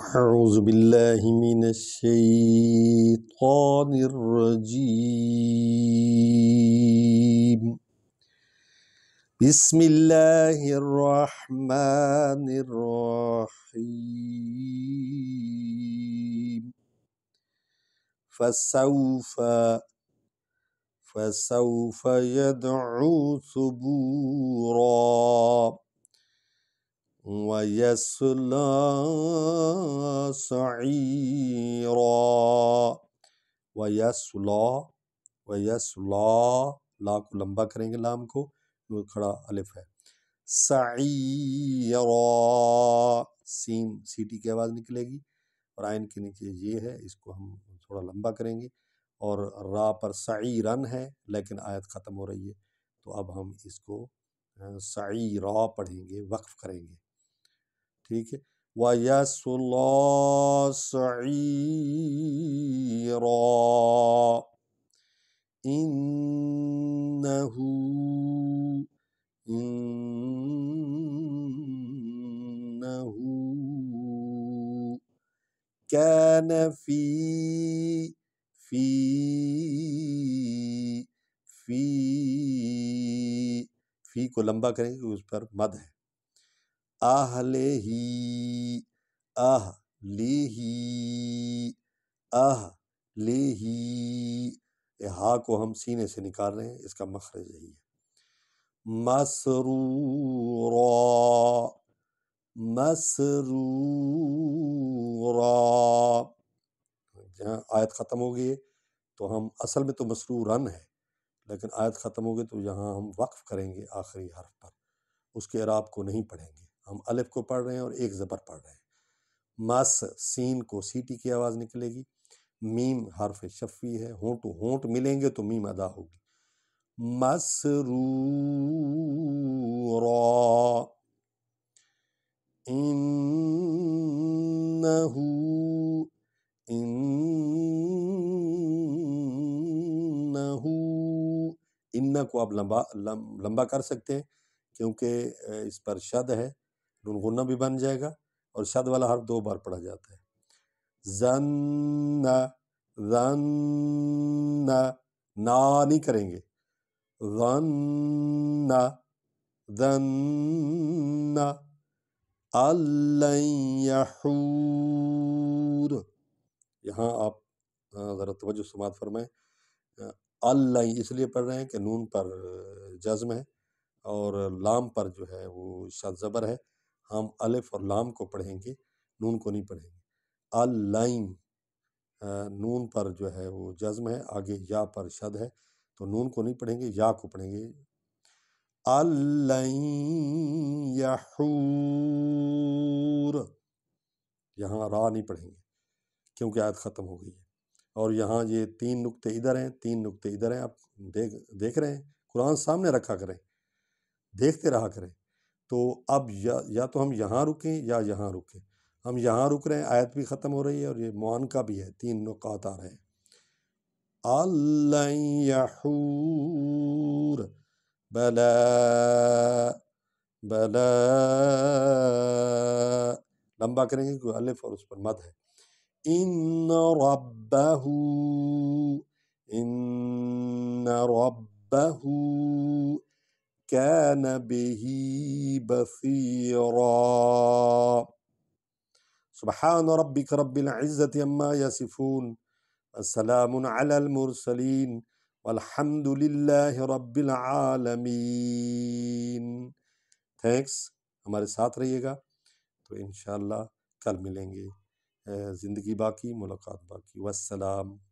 أعوذ بالله من الشيطان الرجيم بسم الله الرحمن الرحيم فسوف يدعو ثبورا ويصلى سعيرا ويصلى لا کو لمبا کریں گے، لام کو وہ کھڑا الف ہے، سعیرا سین سیٹی کی آواز نکلے گی اور عین کے نیچے یہ ہے، اس کو ہم تھوڑا لمبا کریں گے، اور را پر سعیرن ہے لیکن آیت ختم ہو رہی ہے تو اب ہم اس کو سعیرا پڑھیں گے، وقف کریں گے، ٹھیک ہے۔ وَيَصْلَى سَعِيرًا إِنَّهُ كَانَ فی کو لمبا کریں گے، اس پر مد ہے، لیہی ہا کو ہم سینے سے نکال رہے ہیں، اس کا مخرج یہی ہے، مسرورا جہاں آیت ختم ہو گئی ہے تو ہم اصل میں تو مسرورن ہے لیکن آیت ختم ہو گئی تو یہاں ہم وقف کریں گے آخری حرف پر، اس کے اعراب کو نہیں پڑھیں گے، ہم الف کو پڑھ رہے ہیں اور ایک زبر پڑھ رہے ہیں۔ مس سین کو سیٹی کی آواز نکلے گی، میم حرف شفوی ہے، ہونٹ ملیں گے تو میم ادا ہوگی، مسرورا انہ کو آپ لمبا کر سکتے ہیں کیونکہ اس پر شد ہے، نون غنہ بھی بن جائے گا اور شد والا حرف 2 بار پڑھا جاتا ہے، ظن نا نہیں کریں گے، ظن أَلَّن يَحُورَ، یہاں آپ ذرا توجہ سماعت فرمائیں، اللہ اس لیے پڑھ رہے ہیں کہ نون پر جزم ہے اور لام پر جو ہے وہ شد زبر ہے، ہم الف اور لام کو پڑھیں گے، نون کو نہیں پڑھیں گے، اللین نون پر جو ہے وہ جزم ہے، آگے یا پر شد ہے تو نون کو نہیں پڑھیں گے، یا کو پڑھیں گے، اللین یحور، یہاں را نہیں پڑھیں گے کیونکہ آیت ختم ہو گئی ہے، اور یہاں یہ 3 نقطے ادھر ہیں، 3 نقطے ادھر ہیں، آپ دیکھ رہے ہیں، قرآن سامنے رکھا کریں، دیکھتے رہا کریں، تو اب یا تو ہم یہاں رکیں یا یہاں رکیں، ہم یہاں رک رہے ہیں، آیت بھی ختم ہو رہی ہے اور یہ معانقہ بھی ہے، 3 نقاط آ رہے ہیں، اللَّن یحور بلا لمبا کریں گے کوئی الف اور اس پر مد ہے، ان ربہ کان بہ بصیرا، سبحان ربک رب العزة عما یصفون، السلام علی المرسلین والحمد للہ رب العالمین۔ تھینکس، ہمارے ساتھ رہیے گا تو انشاءاللہ کل ملیں گے، زندگی باقی، ملاقات باقی، والسلام۔